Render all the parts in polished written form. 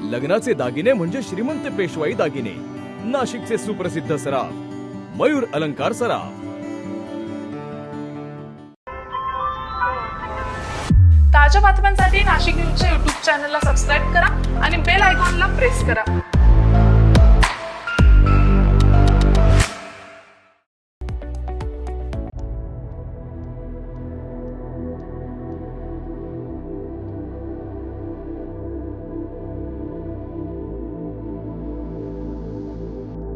लग्नाचे दागिने म्हणजे श्रीमंत पेशवाई दागिने. नाशिकचे सुप्रसिद्ध सराफ मयूर अलंकार सराफ. ताज्या बातम्यांसाठी नाशिक न्यूजच्या YouTube चॅनलला सबस्क्राईब करा आणि बेल आयकॉनला प्रेस करा.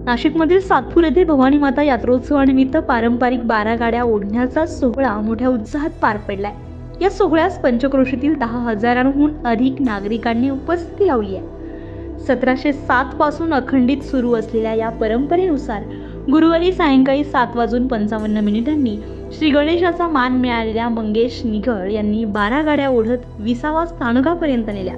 नाशिकमधील सातपूर येथे भवानी माता यात्रोत्सवानिमित्त पारंपरिक 12 गाड्या ओढण्याचा सोहळा मोठ्या उत्साहात पार पडलाय. या सोहळ्यास पंचक्रोशीतील 10,000हून अधिक नागरिकांनी उपस्थिती लावली आहे. 1707 पासून अखंडित सुरू असलेल्या या परंपरेनुसार गुरुवारी सायंकाळी 7:55 श्री गणेशाचा मान मिळालेल्या मंगेश निगळ यांनी 12 गाड्या ओढत 20व्या स्थानकापर्यंत नेल्या.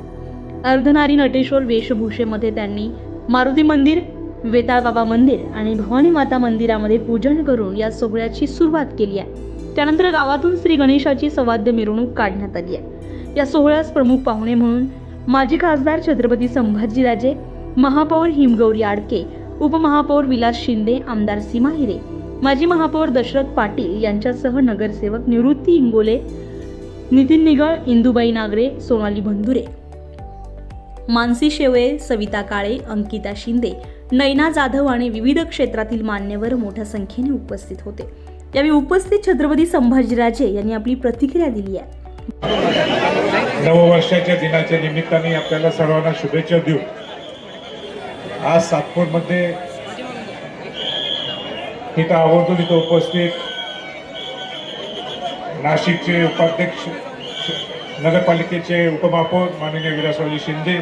अर्धनारी नटेश्वर वेशभूषेमध्ये त्यांनी मारुती मंदिर, वेताळबाबा मंदिर आणि भवानी माता मंदिरामध्ये पूजन करून या सोहळ्याची सुरुवात केली आहे. त्यानंतर गावातून श्री गणेशाची सवाद्य मिरवणूक काढण्यात आली आहे. या सोहळ्यास प्रमुख पाहुणे म्हणून माजी खासदार छत्रपती संभाजीराजे, महापौर हिमगौरी आडके, उपमहापौर विलास शिंदे, आमदार सीमा हिरे, माजी महापौर दशरथ पाटील यांच्यासह नगरसेवक निवृत्ती इंगोले, नितीन निगळ, इंदुबाई नागरे, सोनाली बंधुरे, मानसी शेवळे, सविता काळे, अंकिता शिंदे, नैना जाधव आणि विविध क्षेत्रातील मान्यवर मोठ्या संख्येने उपस्थित होते. यावेळी उपस्थित छत्रपती संभाजीराजे यांनी आपली प्रतिक्रिया दिली आहे. नववर्षाच्या दिनाच्या निमित्ताने आपल्याला सर्वांना शुभेच्छा देऊ. आज सातपूरमध्ये इथं आवर्जून इथं उपस्थित नाशिकचे उपाध्यक्ष, नगरपालिकेचे उपमहापौर माननीय विलासरावजी शिंदे,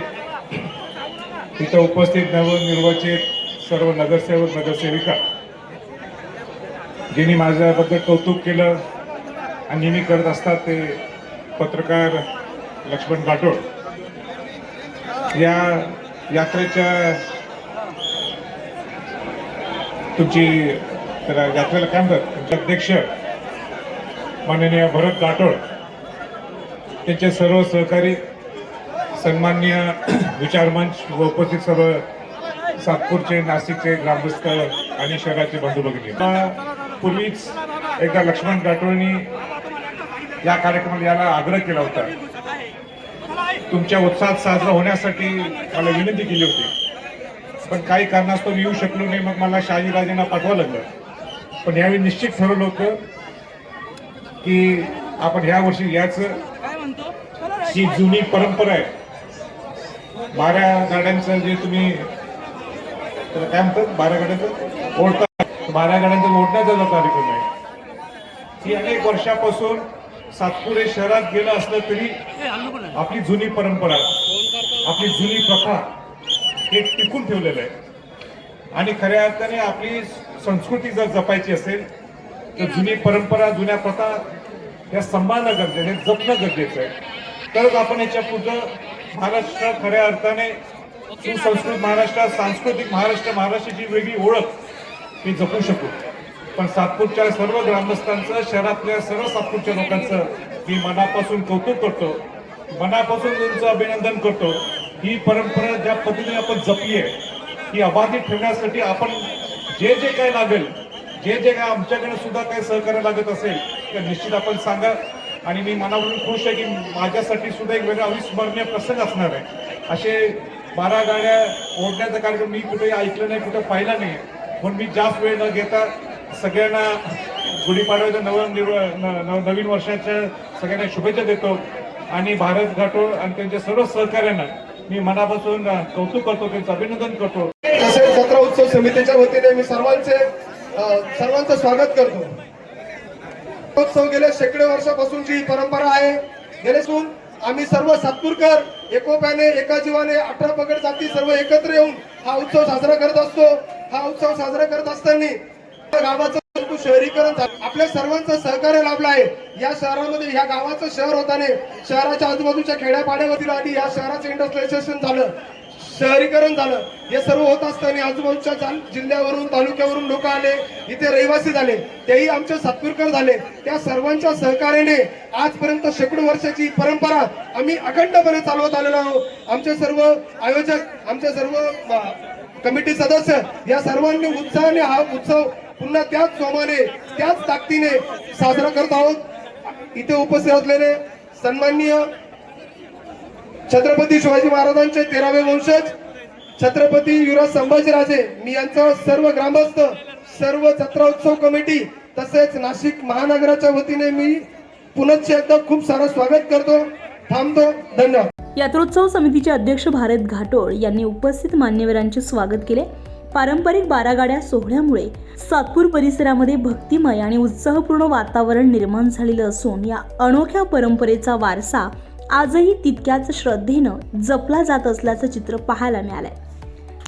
इथं उपस्थित नवनिर्वाचित सर्व नगरसेवक, नगरसेविका, ज्यांनी माझ्याबद्दल कौतुक केलं आणि नेहमी करत असतात ते पत्रकार लक्ष्मण गाठोड. या यात्रेच्या तुमची यात्रेला काय म्हणतात, तुमचे अध्यक्ष माननीय भरत गाठोड, त्यांचे सर्व सहकारी, सन्माननीय विचारमंच व उपस्थित सर्व सातपूरचे, नाशिकचे ग्रामस्थ आणि शहराचे बंधू भगिनी. पूर्वीच एकदा लक्ष्मण गाठोडनी या कार्यक्रमाला याला आग्रह केला होता. तुमच्या उत्साहात साजरा होण्यासाठी मला विनंती केली होती, पण काही कारणास्तव मी येऊ शकलो नाही. मग मला शहाजीराजेंना पाठवावं लागलं. पण यावेळी निश्चित ठरवलं होतं की आपण ह्या वर्षी याचं, ही जुनी परंपरा आहे, 12 गाड्यांचं जे तुम्ही काय म्हणतात, 12 गाड्यांचं ओढतात, 12 गाड्यांचा ओढण्याचा जो कार्यक्रम आहे, ही अनेक वर्षापासून सातपूर हे शहरात गेलं असलं तरी आपली जुनी परंपरा, आपली जुनी प्रथा हे टिकून ठेवलेलं आहे. आणि खऱ्या अर्थाने आपली संस्कृती जर जपायची असेल तर जुनी परंपरा, जुन्या प्रथा या सांभाळणं गरजेचं आहे, जपणं गरजेचं आहे. तरच आपण याच्या पुढं महाराष्ट्र खऱ्या अर्थाने सुसंस्कृत महाराष्ट्र, सांस्कृतिक महाराष्ट्र, महाराष्ट्राची वेगळी ओळख ही जपू शकू. पण सातपूरच्या सर्व ग्रामस्थांचं, शहरातल्या सर्व सातपूरच्या लोकांचं मी मनापासून कौतुक करतो, मनापासून तुमचं अभिनंदन करतो. ही परंपरा ज्या पद्धतीने आपण जपली आहे, ही अबाधित ठेवण्यासाठी आपण जे जे काय लागेल, जे जे काय आमच्याकडे सुद्धा काही सहकार्य लागत असेल तर निश्चित आपण सांगा. आणि मी मनावरून खुश आहे की माझ्यासाठी सुद्धा एक वेगळा अविस्मरणीय प्रसंग असणार आहे. असे 12 गाड्या ओढण्याचा कार्यक्रम मी कुठेही ऐकलं नाही, कुठं पाहिला नाही. म्हणून मी जास्त वेळ न घेता सगळ्यांना गुढीपाडव्याच्या नवीन वर्षाच्या सगळ्यांना शुभेच्छा देतो. आणि भारत गाठोड आणि त्यांच्या सर्व सहकार्यांना मी मनापासून कौतुक करतो, त्यांचं अभिनंदन करतो. तसेच जत्रा उत्सव समितीच्या वतीने मी सर्वांचं स्वागत करतो. उत्सव गेल्या शेकडो वर्षापासूनची परंपरा आहे. गेल्यासून आम्ही सर्व सातपूरकर एकोप्याने, एका जीवाने, 18 पगड जाती सर्व एकत्र येऊन हा उत्सव साजरा करत असतो. हा उत्सव साजरा करत असताना गावाचं शहरीकरण आपल्या सर्वांचं सहकार्य लाभलं आहे. या शहरामध्ये, ह्या गावाचं शहर होताने शहराच्या आजूबाजूच्या खेड्यापाड्यावरती आणि या शहराचं इंडस्ट्रियलायझेशन झालं. शहरीकरण झालं, हे सर्व होत असताना आजूबाजूच्या जिल्ह्यावरून तालुक्यावरून लोक आले, इथे रहिवासी झाले, तेही आमचे सातपूरकर झाले. त्या सर्वांच्या सहकार्याने आजपर्यंत शेकडो वर्षाची परंपरा आम्ही अखंडपणे चालवत आलेलो आहोत. आमचे सर्व आयोजक, आमचे सर्व कमिटी सदस्य या सर्वांनी उत्साहाने हा उत्सव पुन्हा त्याच जोमाने त्याच ताकदीने साजरा करत आहोत. इथे उपस्थित असलेले सन्माननीय छत्रपती शिवाजी महाराजांचे 13वे वंशज छत्रपती युवराज संभाजीराजे, मी यांचं सर्व ग्रामस्थ, सर्व जत्रा उत्सव कमिटी तसेच नाशिक महानगराच्या वतीने मी पुनश्च एकदा खूप सारं स्वागत करतो. थांबतो. धन्यवाद. यात्रोत्सव समितीचे अध्यक्ष भारत घाटोळ यांनी उपस्थित मान्यवरांचे स्वागत केले. पारंपरिक 12 गाड्या सोहळ्यामुळे सातपूर परिसरामध्ये भक्तिमय आणि उत्साहपूर्ण वातावरण निर्माण झालेलं असून या अनोख्या परंपरेचा वारसा आजही तितक्याच श्रद्धेनं जपला जात असल्याचं चित्र पाहायला मिळालंय.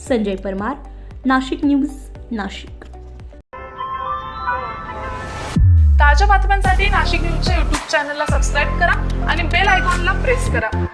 संजय परमार, नाशिक न्यूज, नाशिक. ताज्या बातम्यांसाठी नाशिक न्यूजच्या YouTube चॅनलला सबस्क्राईब करा आणि बेल आयकॉनला प्रेस करा.